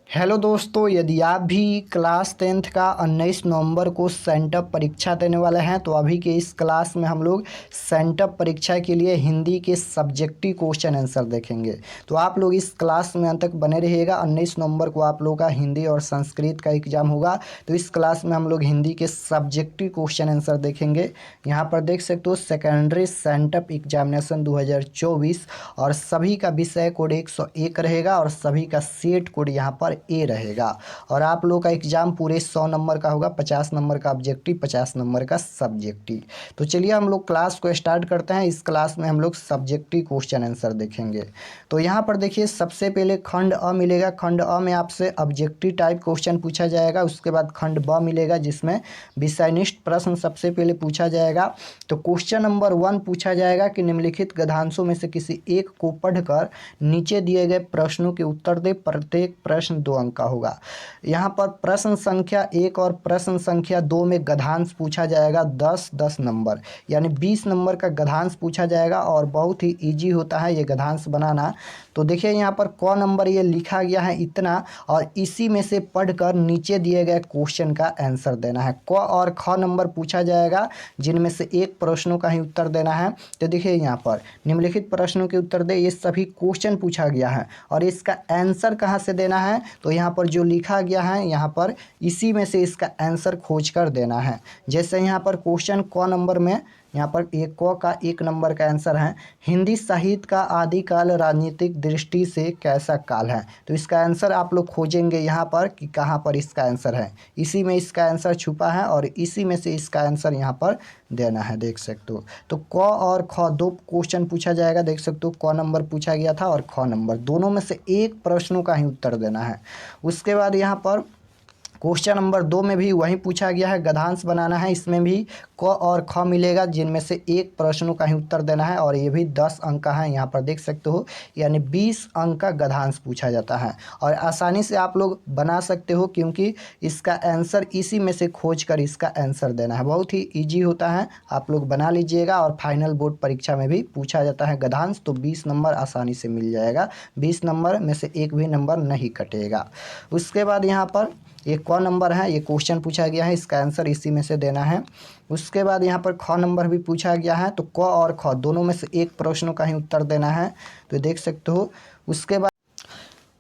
Hello दोस्तों, यदि आप भी क्लास 10th का 19 नवंबर को सेंटअप परीक्षा देने वाले हैं तो अभी के इस क्लास में हम लोग सेंटअप परीक्षा के लिए हिंदी के सब्जेक्टिव क्वेश्चन आंसर देखेंगे। तो आप लोग इस क्लास में अंत तक बने रहिएगा। 19 नवंबर को आप लोगों का हिंदी और संस्कृत का एग्जाम होगा, तो इस क्लास में हम लोग हिंदी के सब्जेक्टिव क्वेश्चन आंसर देखेंगे। यहाँ पर देख सकते हो सेकेंडरी सेंटअप एग्जामिनेशन 2024 और सभी का विषय कोड 101 रहेगा और सभी का सेट कोड यहाँ पर ए रहेगा। और आप लोग का एग्जाम पूरे 100 नंबर का होगा, 50 नंबर का ऑब्जेक्टिव, 50 नंबर का सब्जेक्टिव। तो चलिए हम लोग क्लास को स्टार्ट करते हैं। इस क्लास में हम लोग सब्जेक्टिव क्वेश्चन आंसर देखेंगे। तो यहाँ पर देखिए सबसे पहले खंड अ मिलेगा। खंड अ में आपसे ऑब्जेक्टिव टाइप क्वेश्चन पूछा जाएगा। उसके बाद खंड ब मिलेगा जिसमें विषयनिष्ठ प्रश्न सबसे पहले पूछा जाएगा। तो क्वेश्चन नंबर 1 पूछा जाएगा कि निम्नलिखित गद्यांशों में से किसी एक को पढ़कर नीचे दिए गए प्रश्नों के उत्तर दे। प्रत्येक प्रश्न 2 अंक का होगा। यहाँ पर प्रश्न संख्या 1 और प्रश्न संख्या 2 में गद्यांश पूछा जाएगा 10-10 नंबर, यानी 20 नंबर का गद्यांश पूछा जाएगा और बहुत ही इजी होता है ये गद्यांश बनाना। तो देखिए यहाँ पर क नंबर ये लिखा गया है इतना, और इसी में से पढ़कर नीचे दिए गए क्वेश्चन का आंसर देना है। क और ख नंबर पूछा जाएगा जिनमें से एक प्रश्नों का ही उत्तर देना है। तो देखिए यहाँ पर निम्नलिखित प्रश्नों के उत्तर दे, ये सभी क्वेश्चन पूछा गया है और इसका आंसर कहाँ से देना है। तो यहाँ पर जो लिखा गया है यहाँ पर इसी में से इसका आंसर खोज कर देना है। जैसे यहाँ पर क्वेश्चन क नंबर में यहाँ पर एक क का 1 नंबर का आंसर है, हिंदी साहित्य का आदिकाल राजनीतिक दृष्टि से कैसा काल है। तो इसका आंसर आप लोग खोजेंगे यहाँ पर कि कहाँ पर इसका आंसर है। इसी में इसका आंसर छुपा है और इसी में से इसका आंसर यहाँ पर देना है, देख सकते हो। तो क और ख 2 क्वेश्चन पूछा जाएगा, देख सकते हो। क नंबर पूछा गया था और ख नंबर, दोनों में से एक प्रश्नों का ही उत्तर देना है। उसके बाद यहाँ पर क्वेश्चन नंबर 2 में भी वही पूछा गया है, गद्यांश बनाना है। इसमें भी क और ख मिलेगा जिनमें से एक प्रश्नों का ही उत्तर देना है और ये भी 10 अंक का है। यहाँ पर देख सकते हो, यानी 20 अंक का गद्यांश पूछा जाता है और आसानी से आप लोग बना सकते हो क्योंकि इसका आंसर इसी में से खोज कर इसका आंसर देना है। बहुत ही ईजी होता है, आप लोग बना लीजिएगा। और फाइनल बोर्ड परीक्षा में भी पूछा जाता है गद्यांश, तो 20 नंबर आसानी से मिल जाएगा। 20 नंबर में से एक भी नंबर नहीं कटेगा। उसके बाद यहाँ पर एक क नंबर है, ये क्वेश्चन पूछा गया है, इसका आंसर इसी में से देना है। उसके बाद यहाँ पर ख नंबर भी पूछा गया है, तो क और ख दोनों में से एक प्रश्नों का ही उत्तर देना है, तो देख सकते हो।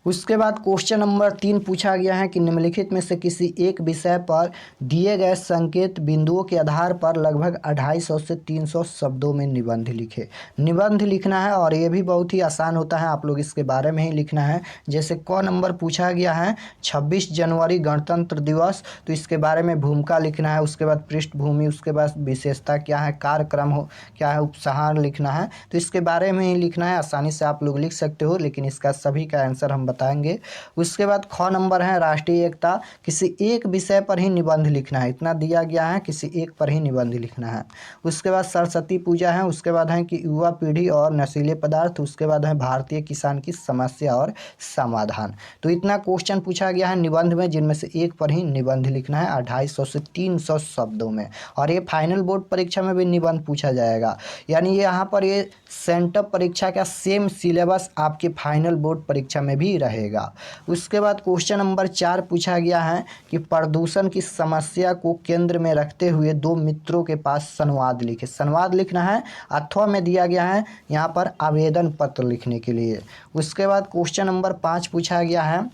उसके बाद क्वेश्चन नंबर 3 पूछा गया है कि निम्नलिखित में से किसी एक विषय पर दिए गए संकेत बिंदुओं के आधार पर लगभग 250 से 300 शब्दों में निबंध लिखे। निबंध लिखना है और ये भी बहुत ही आसान होता है, आप लोग इसके बारे में ही लिखना है। जैसे क नंबर पूछा गया है 26 जनवरी गणतंत्र दिवस, तो इसके बारे में भूमिका लिखना है। उसके बाद पृष्ठभूमि, उसके बाद विशेषता क्या है, कार्यक्रम हो क्या है, उपसंहार लिखना है। तो इसके बारे में ही लिखना है, आसानी से आप लोग लिख सकते हो, लेकिन इसका सभी का आंसर हम बताएंगे। उसके बाद ख नंबर है राष्ट्रीय एकता, किसी एक विषय पर ही निबंध लिखना है। इतना दिया गया है, किसी एक पर ही निबंध लिखना है। उसके बाद सरस्वती पूजा है। उसके बाद है कि युवा पीढ़ी और नशीले पदार्थ। उसके बाद है भारतीय किसान की समस्या और समाधान। तो इतना क्वेश्चन पूछा गया है निबंध में, जिनमें से एक पर ही निबंध लिखना है 250 से 300 शब्दों में। और ये फाइनल बोर्ड परीक्षा में भी निबंध पूछा जाएगा, यानी ये यहाँ पर ये सेंटअप परीक्षा का सेम सिलेबस आपके फाइनल बोर्ड परीक्षा में भी रहेगा। उसके बाद क्वेश्चन नंबर 4 पूछा गया है कि प्रदूषण की समस्या को केंद्र में रखते हुए 2 मित्रों के पास संवाद लिखे। संवाद लिखना है, अथवा में दिया गया है यहाँ पर आवेदन पत्र लिखने के लिए। उसके बाद क्वेश्चन नंबर 5 पूछा गया है,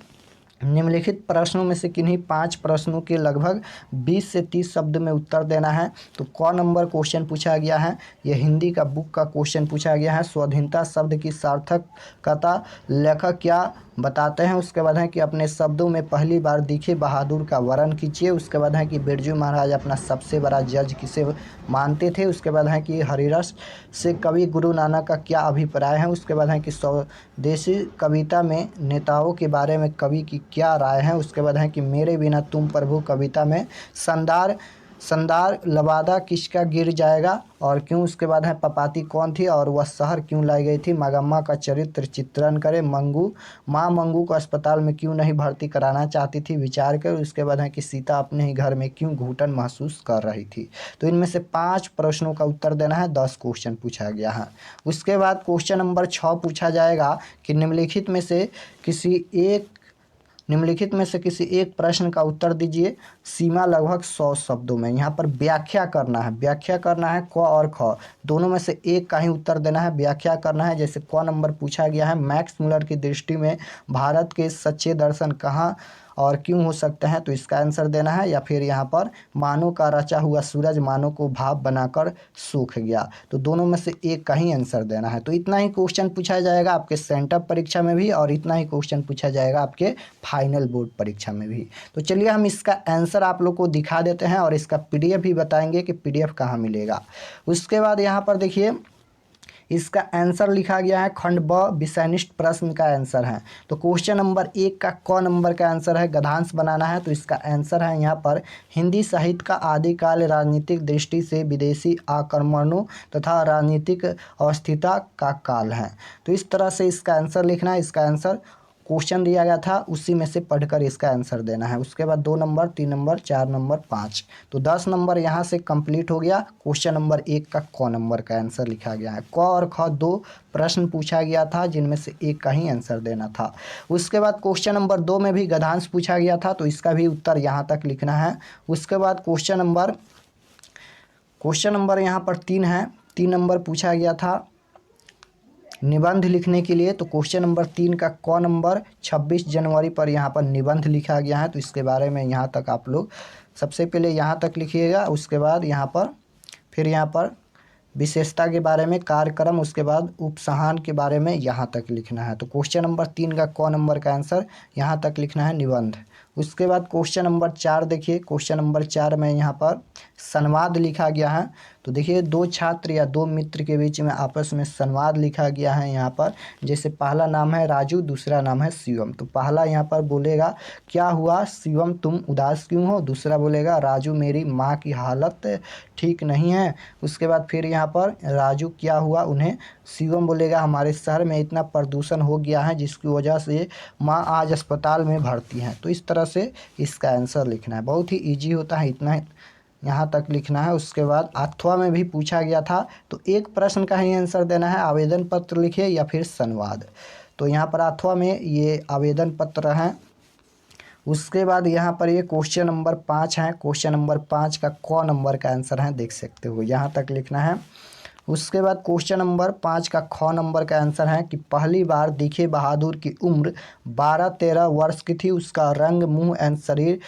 निम्नलिखित प्रश्नों में से किन्हीं 5 प्रश्नों के लगभग 20 से 30 शब्द में उत्तर देना है। तो क नंबर क्वेश्चन पूछा गया है, यह हिंदी का बुक का क्वेश्चन पूछा गया है। स्वाधीनता शब्द की सार्थकता लेखक क्या बताते हैं। उसके बाद है कि अपने शब्दों में पहली बार दिखे बहादुर का वर्णन कीजिए। उसके बाद है कि बिरजू महाराज अपना सबसे बड़ा जज किसे मानते थे। उसके बाद है कि हरिरस से कवि गुरु नानक का क्या अभिप्राय है। उसके बाद है कि स्वदेशी कविता में नेताओं के बारे में कवि की क्या राय है। उसके बाद है कि मेरे बिना तुम प्रभु कविता में संदार लबादा किसका गिर जाएगा और क्यों। उसके बाद है पपाती कौन थी और वह शहर क्यों लाई गई थी। मागम्मा का चरित्र चित्रण करे। माँ मंगू को अस्पताल में क्यों नहीं भर्ती कराना चाहती थी, विचार कर। उसके बाद है कि सीता अपने ही घर में क्यों घुटन महसूस कर रही थी। तो इनमें से 5 प्रश्नों का उत्तर देना है, 10 क्वेश्चन पूछा गया है। उसके बाद क्वेश्चन नंबर 6 पूछा जाएगा कि निम्नलिखित में से किसी एक निम्नलिखित में से किसी एक प्रश्न का उत्तर दीजिए। सीमा लगभग 100 शब्दों में। यहाँ पर व्याख्या करना है, व्याख्या करना है क और ख दोनों में से एक का ही उत्तर देना है, व्याख्या करना है। जैसे क नंबर पूछा गया है, मैक्स मुलर की दृष्टि में भारत के सच्चे दर्शन कहाँ और क्यों हो सकते हैं, तो इसका आंसर देना है। या फिर यहाँ पर मानव का रचा हुआ सूरज मानव को भाप बनाकर सूख गया, तो दोनों में से एक का ही आंसर देना है। तो इतना ही क्वेश्चन पूछा जाएगा आपके सेंटअप परीक्षा में भी, और इतना ही क्वेश्चन पूछा जाएगा आपके फाइनल बोर्ड परीक्षा में भी। तो चलिए हम इसका आंसर आप लोग को दिखा देते हैं और इसका पीडीएफ भी बताएंगे कि पीडीएफ कहाँ मिलेगा। उसके बाद यहाँ पर देखिए इसका आंसर लिखा गया है, खंड ब विषयनिष्ठ प्रश्न का आंसर है। तो क्वेश्चन नंबर 1 का क नंबर का आंसर है, गद्यांश बनाना है। तो इसका आंसर है यहाँ पर, हिंदी साहित्य का आदिकाल राजनीतिक दृष्टि से विदेशी आक्रमणों तथा राजनीतिक अस्थिरता का काल है। तो इस तरह से इसका आंसर लिखना है। इसका आंसर क्वेश्चन दिया गया था उसी में से पढ़कर इसका आंसर देना है। उसके बाद 2 नंबर, 3 नंबर, 4 नंबर, 5, तो 10 नंबर यहाँ से कंप्लीट हो गया। क्वेश्चन नंबर 1 का क नंबर का आंसर लिखा गया है। क और ख 2 प्रश्न पूछा गया था जिनमें से एक का ही आंसर देना था। उसके बाद क्वेश्चन नंबर 2 में भी गद्यांश पूछा गया था, तो इसका भी उत्तर यहाँ तक लिखना है। उसके बाद क्वेश्चन नंबर यहाँ पर 3 है, 3 नंबर पूछा गया था निबंध लिखने के लिए। तो क्वेश्चन नंबर 3 का क नंबर 26 जनवरी पर यहाँ पर निबंध लिखा गया है। तो इसके बारे में यहाँ तक आप लोग सबसे पहले यहाँ तक लिखिएगा। उसके बाद यहाँ पर फिर यहाँ पर विशेषता के बारे में, कार्यक्रम, उसके बाद उपसंहार के बारे में यहाँ तक लिखना है। तो क्वेश्चन नंबर 3 का क नंबर का आंसर यहाँ तक लिखना है, निबंध। उसके बाद क्वेश्चन नंबर 4 देखिए, क्वेश्चन नंबर 4 में यहाँ पर संवाद लिखा गया है। तो देखिए 2 छात्र या 2 मित्र के बीच में आपस में संवाद लिखा गया है यहाँ पर। जैसे पहला नाम है राजू, दूसरा नाम है शिवम। तो पहला यहाँ पर बोलेगा, क्या हुआ शिवम तुम उदास क्यों हो। दूसरा बोलेगा, राजू मेरी माँ की हालत ठीक नहीं है। उसके बाद फिर यहाँ पर राजू क्या हुआ उन्हें, शिवम बोलेगा, हमारे शहर में इतना प्रदूषण हो गया है जिसकी वजह से माँ आज अस्पताल में भर्ती हैं। तो इस तरह से इसका आंसर लिखना है, बहुत ही ईजी होता है, इतना यहाँ तक लिखना है। उसके बाद अथवा में भी पूछा गया था, तो एक प्रश्न का ही आंसर देना है, आवेदन पत्र लिखिए या फिर संवाद। तो यहाँ पर अथवा में ये आवेदन पत्र है। उसके बाद यहाँ पर ये क्वेश्चन नंबर 5 है, क्वेश्चन नंबर 5 का क नंबर का आंसर है, देख सकते हो यहाँ तक लिखना है। उसके बाद क्वेश्चन नंबर 5 का ख नंबर का आंसर है कि पहली बार दिखे बहादुर की उम्र 12-13 वर्ष की थी, उसका रंग, मुंह एवं शरीर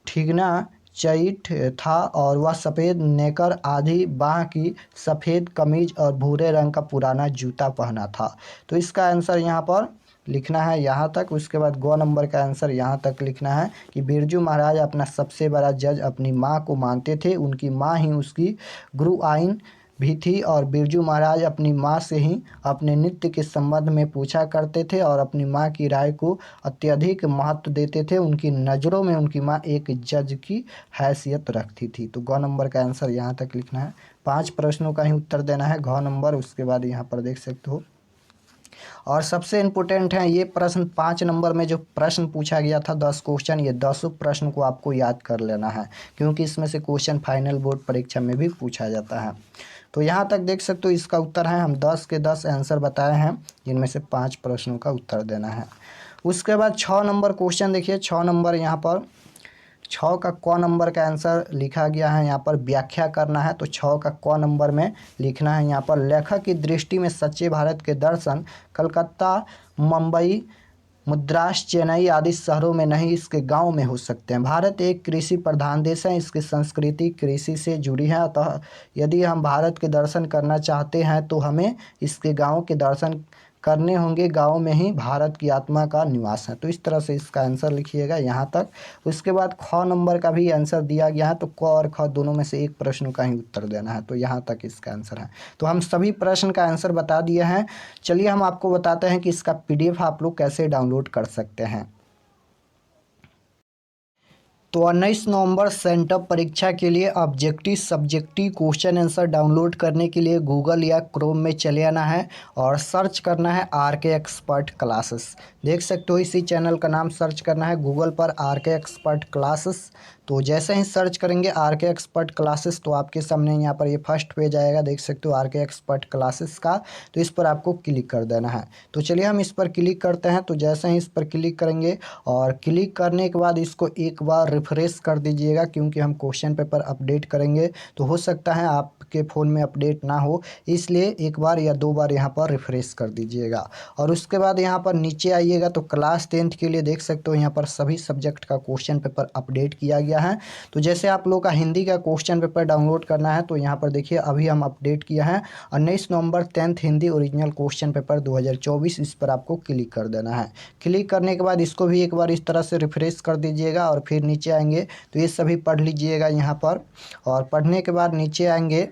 ठिगना चैट था और वह सफ़ेद नेकर, आधी बाह की सफ़ेद कमीज और भूरे रंग का पुराना जूता पहना था। तो इसका आंसर यहाँ पर लिखना है यहाँ तक। उसके बाद ग नंबर का आंसर यहाँ तक लिखना है कि बिरजू महाराज अपना सबसे बड़ा जज अपनी माँ को मानते थे, उनकी माँ ही उसकी गुरु आइन भी थी और बिरजू महाराज अपनी माँ से ही अपने नृत्य के संबंध में पूछा करते थे और अपनी माँ की राय को अत्यधिक महत्व देते थे। उनकी नज़रों में उनकी माँ एक जज की हैसियत रखती थी। तो ग नंबर का आंसर यहाँ तक लिखना है। 5 प्रश्नों का ही उत्तर देना है, घ नंबर। उसके बाद यहाँ पर देख सकते हो, और सबसे इम्पोर्टेंट है ये प्रश्न 5 नंबर में जो प्रश्न पूछा गया था 10 क्वेश्चन, ये 10 प्रश्न को आपको याद कर लेना है क्योंकि इसमें से क्वेश्चन फाइनल बोर्ड परीक्षा में भी पूछा जाता है। तो यहाँ तक देख सकते हो इसका उत्तर है, हम 10 के 10 आंसर बताए हैं जिनमें से 5 प्रश्नों का उत्तर देना है। उसके बाद 6 नंबर क्वेश्चन देखिए, 6 नंबर यहाँ पर 6 का क नंबर का आंसर लिखा गया है, यहाँ पर व्याख्या करना है। तो 6 का क नंबर में लिखना है यहाँ पर, लेखक की दृष्टि में सच्चे भारत के दर्शन कलकत्ता, मुंबई, मद्रास, चेन्नई आदि शहरों में नहीं, इसके गांव में हो सकते हैं। भारत एक कृषि प्रधान देश है, इसकी संस्कृति कृषि से जुड़ी है, अतः यदि हम भारत के दर्शन करना चाहते हैं तो हमें इसके गाँव के दर्शन करने होंगे, गांव में ही भारत की आत्मा का निवास है। तो इस तरह से इसका आंसर लिखिएगा यहाँ तक। उसके बाद ख नंबर का भी आंसर दिया गया है, तो क और ख दोनों में से एक प्रश्न का ही उत्तर देना है। तो यहाँ तक इसका आंसर है। तो हम सभी प्रश्न का आंसर बता दिए हैं। चलिए हम आपको बताते हैं कि इसका PDF आप लोग कैसे डाउनलोड कर सकते हैं। तो 19 नवंबर सेंटअप परीक्षा के लिए objective subjective question answer download करने के लिए गूगल या क्रोम में चले आना है और सर्च करना है RK एक्सपर्ट क्लासेस। देख सकते हो इसी चैनल का नाम सर्च करना है गूगल पर RK एक्सपर्ट क्लासेस। तो जैसे ही सर्च करेंगे आर के एक्सपर्ट क्लासेस तो आपके सामने यहाँ पर ये फर्स्ट पेज आएगा, देख सकते हो आर के एक्सपर्ट क्लासेस का। तो इस पर आपको क्लिक कर देना है। तो चलिए हम इस पर क्लिक करते हैं। तो जैसे ही इस पर क्लिक करेंगे और क्लिक करने के बाद इसको एक बार रिफ्रेश कर दीजिएगा, क्योंकि हम क्वेश्चन पेपर अपडेट करेंगे तो हो सकता है आपके फ़ोन में अपडेट ना हो, इसलिए एक बार या दो बार यहाँ पर रिफ्रेश कर दीजिएगा। और उसके बाद यहाँ पर नीचे आइएगा तो क्लास 10th के लिए देख सकते हो यहाँ पर सभी सब्जेक्ट का क्वेश्चन पेपर अपडेट किया गया है। तो जैसे आप लोग का हिंदी का क्वेश्चन पेपर डाउनलोड करना है तो यहाँ पर देखिए अभी हम अपडेट किया है 19 नवंबर 10th Hindi original question paper 2024। इस पर आपको क्लिक कर देना है। क्लिक करने के बाद इसको भी एक बार इस तरह से रिफ्रेश कर दीजिएगा और फिर नीचे आएंगे तो ये सभी पढ़ लीजिएगा यहाँ पर। और पढ़ने के बाद नीचे आएंगे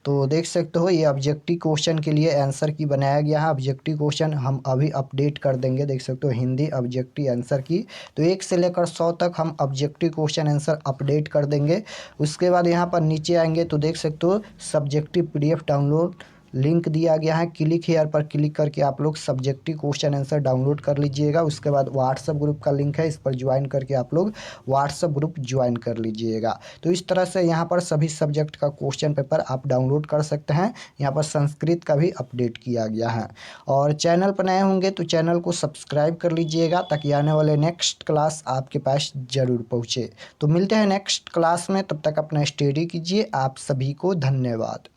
तो देख सकते हो ये ऑब्जेक्टिव क्वेश्चन के लिए आंसर की बनाया गया है। ऑब्जेक्टिव क्वेश्चन हम अभी अपडेट कर देंगे, देख सकते हो हिंदी ऑब्जेक्टिव आंसर की। तो 1 से लेकर 100 तक हम ऑब्जेक्टिव क्वेश्चन आंसर अपडेट कर देंगे। उसके बाद यहाँ पर नीचे आएंगे तो देख सकते हो सब्जेक्टिव PDF डाउनलोड लिंक दिया गया है। क्लिक हेयर पर क्लिक करके आप लोग सब्जेक्टिव क्वेश्चन आंसर डाउनलोड कर लीजिएगा। उसके बाद व्हाट्सएप ग्रुप का लिंक है, इस पर ज्वाइन करके आप लोग व्हाट्सएप ग्रुप ज्वाइन कर लीजिएगा। तो इस तरह से यहाँ पर सभी सब्जेक्ट का क्वेश्चन पेपर आप डाउनलोड कर सकते हैं। यहाँ पर संस्कृत का भी अपडेट किया गया है। और चैनल पर नए होंगे तो चैनल को सब्सक्राइब कर लीजिएगा ताकि आने वाले नेक्स्ट क्लास आपके पास ज़रूर पहुँचे। तो मिलते हैं नेक्स्ट क्लास में, तब तक अपना स्टडी कीजिए। आप सभी को धन्यवाद।